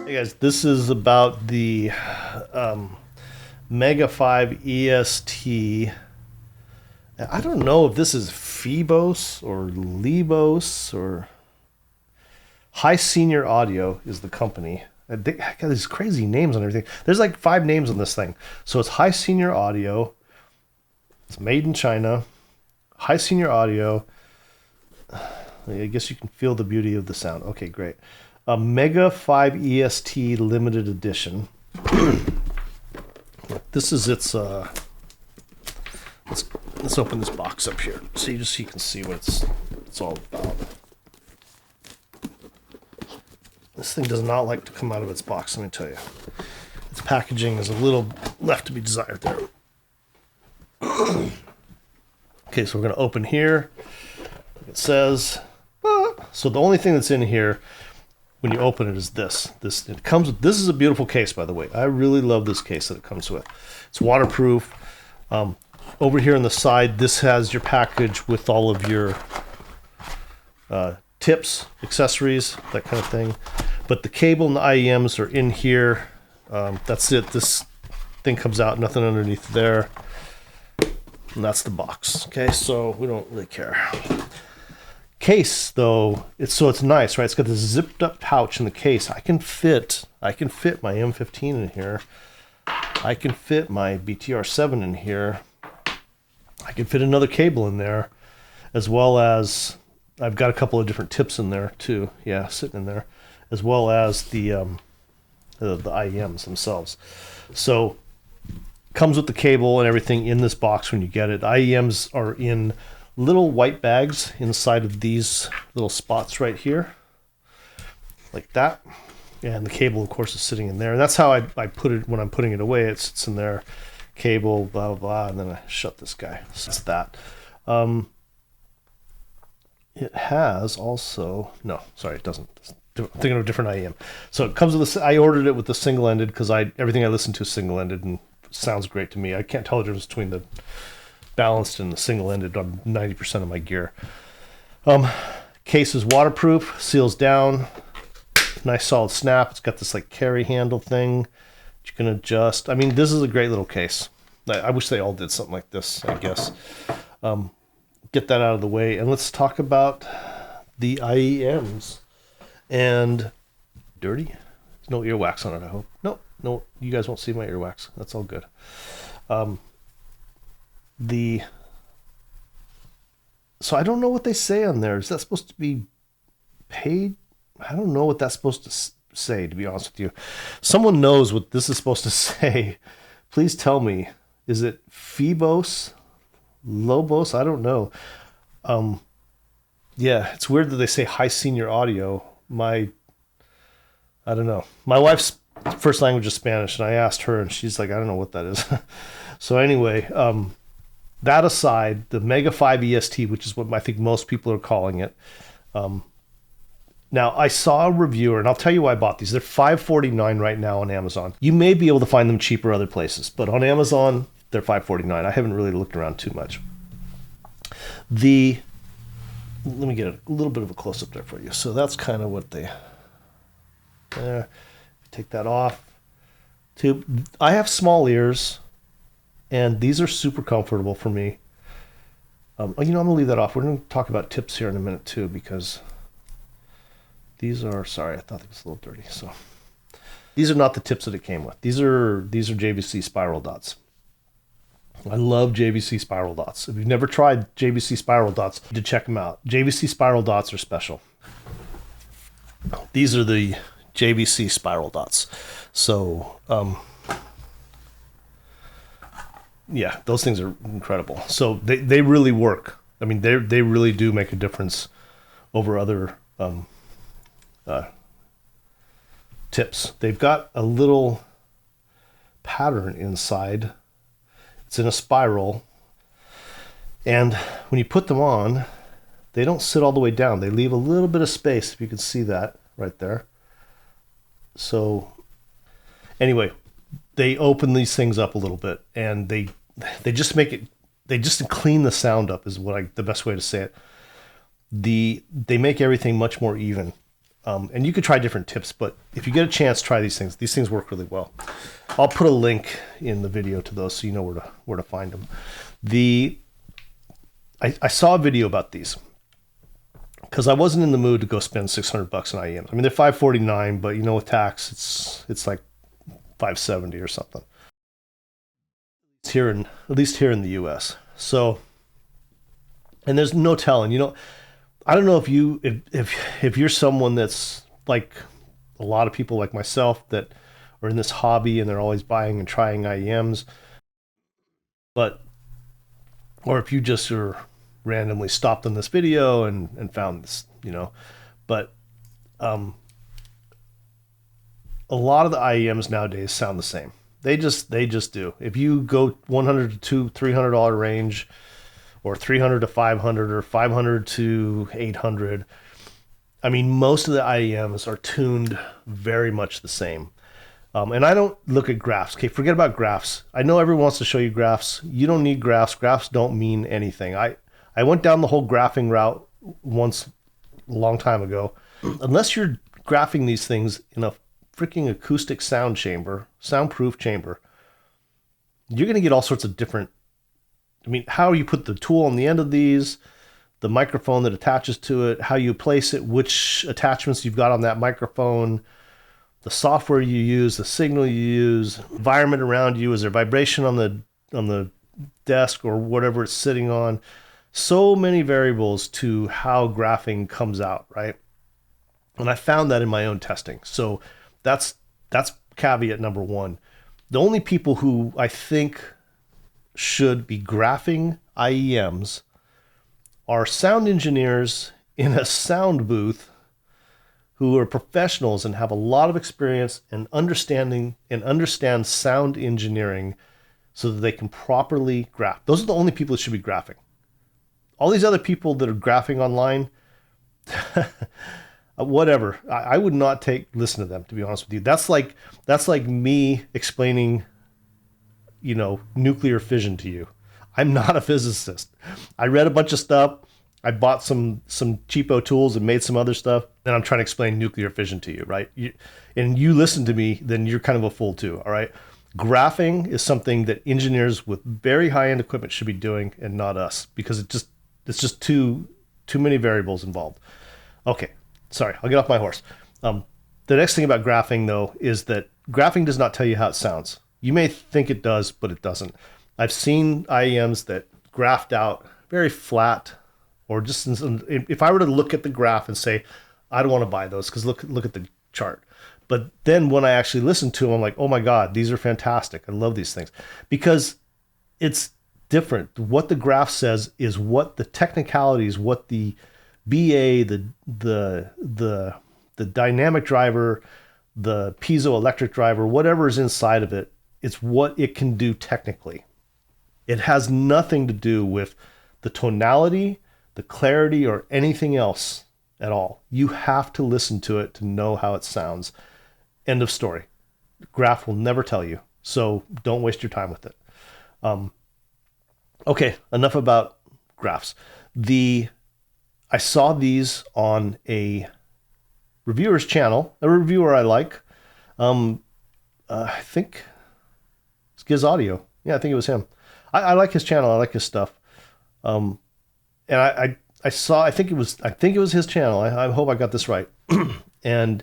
Hey guys, this is about the Mega 5 EST. I don't know if this is Phoebos or Libos or HISENIOR Audio is the company. I got these crazy names on everything. There's like 5 names on this thing. So it's HISENIOR Audio. It's made in China. HISENIOR Audio. I guess you can feel the beauty of the sound. Okay, great. A Mega 5 EST limited edition. This is its let's open this box up here so you can see what it's all about. This thing does not like to come out of its box, let me tell you. Its packaging is a little left to be desired there. Okay, so we're going to open here. It says, so the only thing that's in here when you open it is this. It comes with, this is a beautiful case, by the way. I really love this case that it comes with. It's waterproof. Over here on the side, this has your package with all of your tips, accessories, that kind of thing. But the cable and the IEMs are in here. That's it. This thing comes out, nothing underneath there. And that's the box. Okay, so we don't really care. Case though, it's nice, right? It's got this zipped up pouch in the case. I can fit my M15 in here. I can fit my BTR7 in here. I can fit another cable in there, as well as I've got a couple of different tips in there too. Yeah, sitting in there, as well as the IEMs themselves. So comes with the cable and everything in this box when you get it. IEMs are in little white bags inside of these little spots right here, like that. And the cable, of course, is sitting in there. And that's how I put it when I'm putting it away. It sits in there, cable, blah, blah, blah, and then I shut this guy. So it's that. It has also, no, sorry, it doesn't. I'm thinking of a different IEM. So it comes with this, I ordered it with the single-ended because everything I listen to is single-ended and sounds great to me. I can't tell the difference between the balanced and the single-ended on 90% of my gear. Case is waterproof, seals down, nice solid snap. It's got this like carry handle thing that you can adjust. I mean, this is a great little case. I wish they all did something like this, I guess. Get that out of the way, and let's talk about the IEMs. And dirty? There's no earwax on it, I hope. No, you guys won't see my earwax. That's all good. So I don't know what they say on there. Is that supposed to be paid? I don't know what that's supposed to say, to be honest with you. Someone knows what this is supposed to say. Please tell me. Is it Phoebos? Lobos? I don't know. Yeah, it's weird that they say HISENIOR Audio. I don't know. My wife's first language is Spanish, and I asked her, and she's like, I don't know what that is. So anyway, that aside, the Mega 5 EST, which is what I think most people are calling it. Now, I saw a reviewer, and I'll tell you why I bought these. They're $549 right now on Amazon. You may be able to find them cheaper other places, but on Amazon, they're $549. I haven't really looked around too much. Let me get a little bit of a close-up there for you. So that's kind of what they... Take that off. I have small ears, and these are super comfortable for me. I'm going to leave that off. We're going to talk about tips here in a minute, too, because these are... Sorry, I thought it was a little dirty. So these are not the tips that it came with. These are JVC spiral dots. I love JVC spiral dots. If you've never tried JVC spiral dots, you should check them out. JVC spiral dots are special. These are the JVC spiral dots. So, yeah, those things are incredible. So they really work. I mean, they really do make a difference over other tips. They've got a little pattern inside. It's in a spiral, and when you put them on, they don't sit all the way down. They leave a little bit of space, if you can see that right there. So anyway, they open these things up a little bit, and they just clean the sound up is the best way to say it. They make everything much more even. And you could try different tips, but if you get a chance, try these things. These things work really well. I'll put a link in the video to those so you know where to find them. I saw a video about these because I wasn't in the mood to go spend $600 on IEMs. I mean, they're $549, but you know, with tax, it's like $570 or something. It's here at least here in the US. So, and there's no telling, you know, I don't know if you're someone that's like a lot of people like myself that are in this hobby and they're always buying and trying IEMs, but, or if you just are randomly stopped on this video and found this, you know, but a lot of the IEMs nowadays sound the same. They just do. If you go $100 to $300 range, or $300 to $500, or $500 to $800, I mean, most of the IEMs are tuned very much the same. And I don't look at graphs. Okay, forget about graphs. I know everyone wants to show you graphs. You don't need graphs. Graphs don't mean anything. I went down the whole graphing route once a long time ago. Unless you're graphing these things in a freaking acoustic sound chamber, soundproof chamber, you're going to get all sorts of different, I mean, how you put the tool on the end of these, the microphone that attaches to it, how you place it, which attachments you've got on that microphone, the software you use, the signal you use, environment around you, is there vibration on the desk or whatever it's sitting on. So many variables to how graphing comes out, right? And I found that in my own testing. So that's caveat number one. The only people who I think should be graphing IEMs are sound engineers in a sound booth who are professionals and have a lot of experience and understand sound engineering so that they can properly graph. Those are the only people that should be graphing. All these other people that are graphing online, whatever. I would not listen to them, to be honest with you. That's like me explaining, you know, nuclear fission to you. I'm not a physicist. I read a bunch of stuff. I bought some cheapo tools and made some other stuff, and I'm trying to explain nuclear fission to you, right? And you listen to me, then you're kind of a fool too, all right? Graphing is something that engineers with very high-end equipment should be doing, and not us, because it's just too many variables involved. Okay, sorry, I'll get off my horse. The next thing about graphing, though, is that graphing does not tell you how it sounds. You may think it does, but it doesn't. I've seen IEMs that graphed out very flat, or just if I were to look at the graph and say, I don't want to buy those because look at the chart. But then when I actually listen to them, I'm like, oh my God, these are fantastic. I love these things because it's different. What the graph says is what the technicalities, what the BA, the dynamic driver, the piezoelectric driver, whatever is inside of it, it's what it can do technically. It has nothing to do with the tonality, the clarity, or anything else at all. You have to listen to it to know how it sounds. End of story. The graph will never tell you, so don't waste your time with it. Okay, enough about graphs. I saw these on a reviewer's channel, a reviewer I like. I think it's Giz Audio. Yeah, I think it was him. I like his channel. I like his stuff. And I think it was his channel. I hope I got this right. And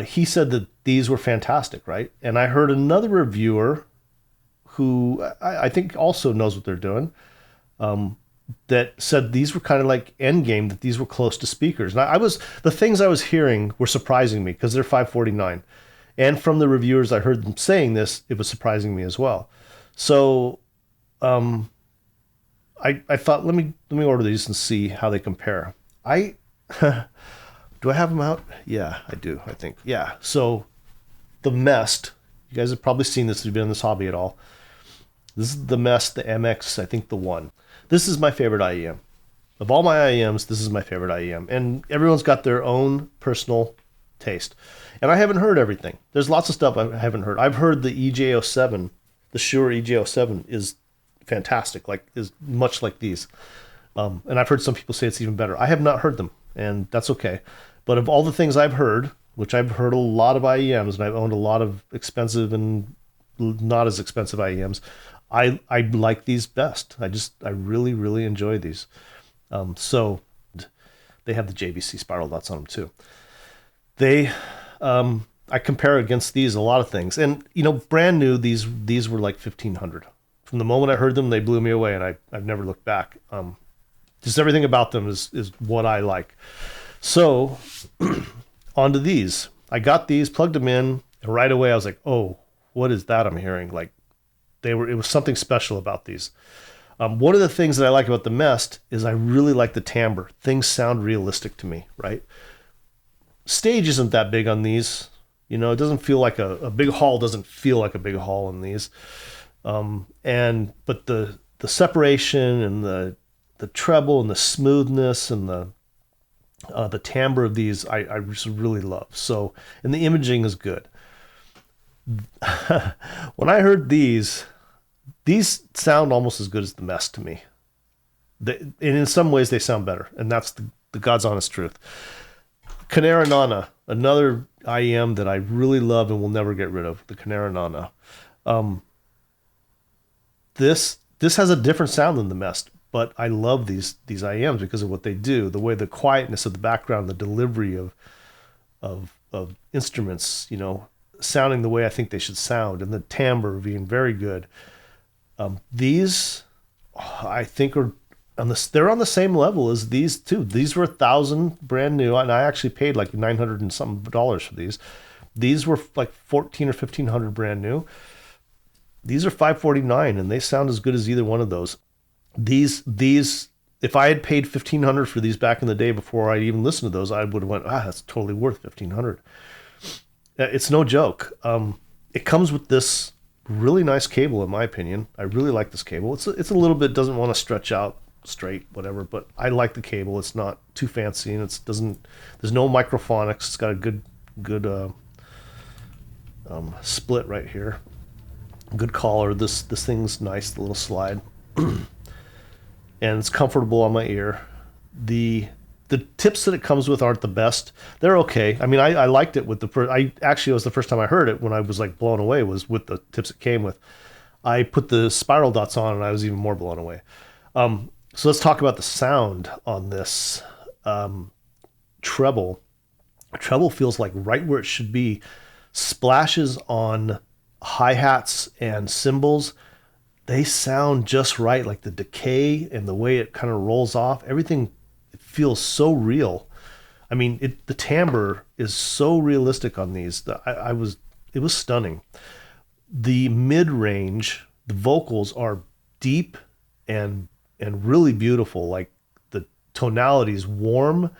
he said that these were fantastic, right? And I heard another reviewer who I think also knows what they're doing, that said these were kind of like end game, that these were close to speakers. And the things I was hearing were surprising me because they're $549. And from the reviewers I heard them saying this, it was surprising me as well. So I thought, let me order these and see how they compare. Do I have them out? Yeah, I do, I think. Yeah, so the MEST, you guys have probably seen this if you've been in this hobby at all. This is the MEST, the MX, I think the 1. This is my favorite IEM. Of all my IEMs, this is my favorite IEM. And everyone's got their own personal taste. And I haven't heard everything. There's lots of stuff I haven't heard. I've heard the EJ07, the Shure EJ07 is fantastic, is much like these. And I've heard some people say it's even better. I have not heard them, and that's okay. But of all the things I've heard, which I've heard a lot of IEMs, and I've owned a lot of expensive and not as expensive IEMs, I like these best. I really, really enjoy these. So they have the JVC spiral dots on them too. They, I compare against these a lot of things, and you know, brand new, these were like 1,500. From the moment I heard them, they blew me away, and I've never looked back. Just everything about them is what I like. So onto these. I got these, plugged them in, and right away I was like, oh, what is that I'm hearing? Like it was something special about these. One of the things that I like about the Mest is I really like the timbre. Things sound realistic to me, right? Stage isn't that big on these. You know, it doesn't feel like a big hall doesn't feel like a big hall in these. But the separation and the treble and the smoothness and the timbre of these, I just really love. So, and the imaging is good. When I heard these sound almost as good as the Mest to me. And in some ways they sound better, and that's the God's honest truth. Canara Nana, another IEM that I really love and will never get rid of, the Canara Nana. This has a different sound than the Mest, but I love these IEMs because of what they do, the way the quietness of the background, the delivery of instruments, you know, sounding the way I think they should sound, and the timbre being very good. These, I think, they're on the same level as these two. These were 1,000 brand new, and I actually paid like $900 and something for these. These were like 1,400 or 1,500 brand new. These are $549, and they sound as good as either one of those. These, if I had paid $1,500 for these back in the day before I even listened to those, I would have went, that's totally worth $1,500. It's no joke. It comes with this really nice cable, in my opinion. I really like this cable. It's a little bit, doesn't want to stretch out straight, whatever, but I like the cable. It's not too fancy, and there's no microphonics. It's got a good split right here. Good collar. This thing's nice, the little slide. And it's comfortable on my ear. The tips that it comes with aren't the best. They're okay. I mean, I liked it with it was the first time I heard it when I was like blown away was with the tips it came with. I put the spiral dots on and I was even more blown away. So let's talk about the sound on this treble. Treble feels like right where it should be. Splashes on hi-hats and cymbals, they sound just right. Like the decay and the way it kind of rolls off, everything feels so real. I mean, the timbre is so realistic on these that it was stunning. The mid-range, the vocals are deep and really beautiful. Like the tonality is warm.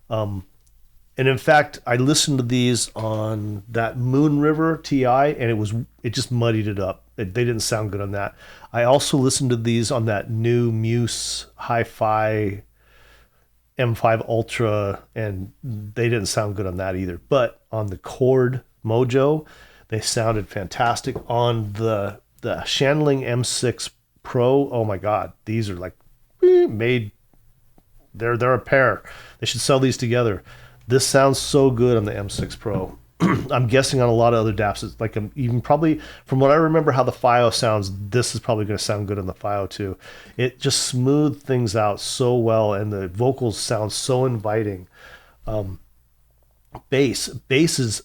And in fact, I listened to these on that Moon River TI, and it just muddied it up. They didn't sound good on that. I also listened to these on that new Muse Hi-Fi M5 Ultra, and they didn't sound good on that either. But on the Chord Mojo, they sounded fantastic. On the Shanling M6 Pro, oh my God, these are like made. They're a pair. They should sell these together. This sounds so good on the M6 Pro. I'm guessing on a lot of other DAPs, it's like even probably from what I remember how the FiiO sounds, this is probably going to sound good on the FiiO too. It just smoothed things out so well, and the vocals sound so inviting. Bass is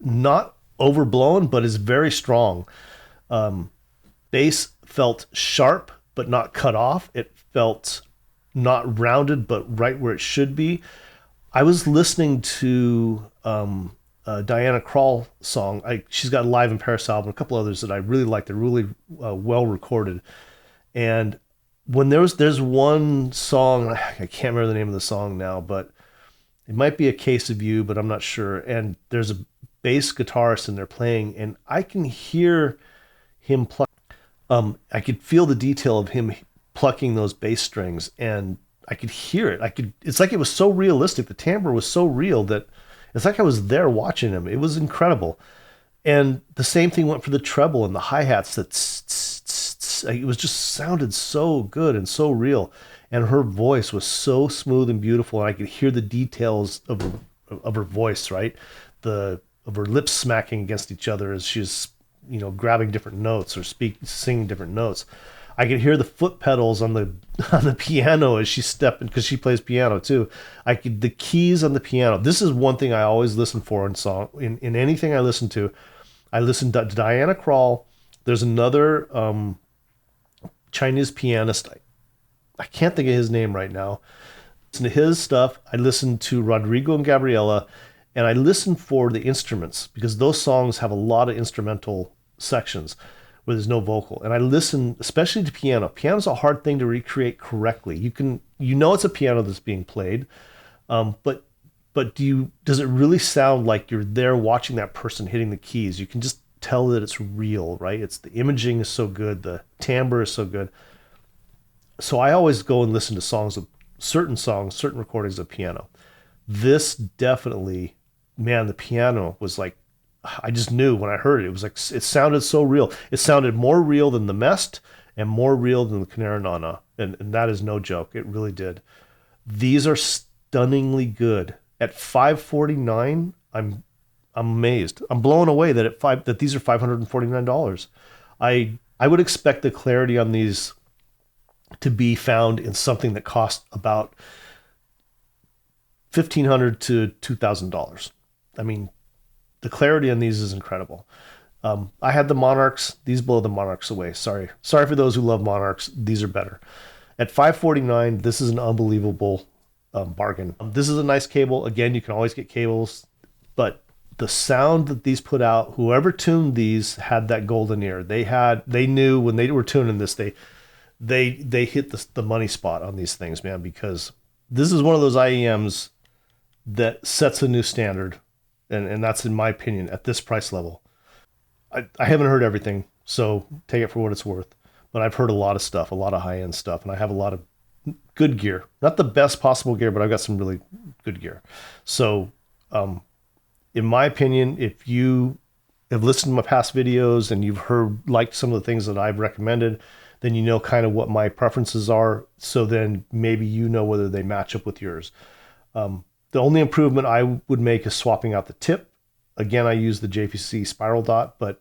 not overblown, but is very strong. Bass felt sharp, but not cut off. It felt not rounded, but right where it should be. I was listening to Diana Krall song. She's got a Live in Paris album, a couple others that I really like. They're really well recorded. And when there's one song, I can't remember the name of the song now, but it might be A Case of You, but I'm not sure. And there's a bass guitarist in there playing, and I can hear him pluck. I could feel the detail of him plucking those bass strings, and I could hear it. It's like it was so realistic. The timbre was so real that it's like I was there watching him. It was incredible. And the same thing went for the treble and the hi-hats. It was just sounded so good and so real. And her voice was so smooth and beautiful. And I could hear the details of of her voice, right? Of her lips smacking against each other as she's, you know, grabbing different notes or singing different notes. I could hear the foot pedals on the piano as she's stepping, because she plays piano too. The keys on the piano. This is one thing I always listen for in anything I listen to. I listen to Diana Krall. There's another Chinese pianist. I can't think of his name right now. Listen to his stuff. I listen to Rodrigo and Gabriela, and I listen for the instruments, because those songs have a lot of instrumental sections where there's no vocal. And I listen especially to piano. Piano's a hard thing to recreate correctly. You know it's a piano that's being played, but does it really sound like you're there watching that person hitting the keys? You can just tell that it's real, right? The imaging is so good, the timbre is so good. So I always go and listen to certain recordings of piano. This definitely, man, the piano was like, I just knew when I heard it. It was like, it sounded so real. It sounded more real than the Mest and more real than the Canary Nana. And that is no joke. It really did. These are stunningly good. At $549, I'm amazed. I'm blown away that these are $549. I would expect the clarity on these to be found in something that costs about $1,500 to $2,000. I mean, the clarity on these is incredible. I had the Monarchs. These blow the Monarchs away. Sorry for those who love Monarchs. These are better. At $549, this is an unbelievable bargain. This is a nice cable. Again, you can always get cables, but the sound that these put out, whoever tuned these had that golden ear. They knew when they were tuning this, they hit the money spot on these things, man, because this is one of those IEMs that sets a new standard. And that's, in my opinion, at this price level. I haven't heard everything, so take it for what it's worth. But I've heard a lot of stuff, a lot of high-end stuff, and I have a lot of good gear. Not the best possible gear, but I've got some really good gear. So, in my opinion, if you have listened to my past videos and you've liked some of the things that I've recommended, then you know kind of what my preferences are. So then maybe you know whether they match up with yours. The only improvement I would make is swapping out the tip. Again, I use the JVC Spiral Dot, but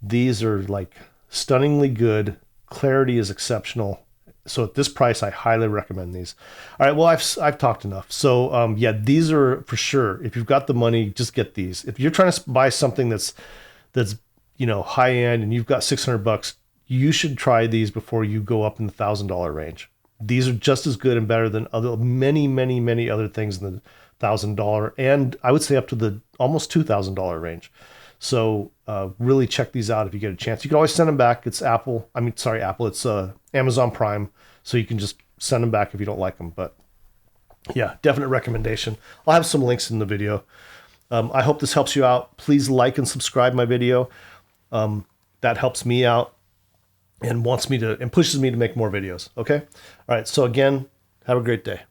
these are like stunningly good. Clarity is exceptional. So at this price, I highly recommend these. All right, well, I've talked enough. So yeah, these are for sure. If you've got the money, just get these. If you're trying to buy something that's you know, high end and you've got $600, you should try these before you go up in the $1,000 range. These are just as good and better than many other things in the $1,000, and I would say up to the almost $2,000 range. So really check these out if you get a chance. You can always send them back. It's Apple. It's Amazon Prime, so you can just send them back if you don't like them. But yeah, definite recommendation. I'll have some links in the video. I hope this helps you out. Please like and subscribe my video. That helps me out and pushes me to make more videos. Okay. All right. So again, have a great day.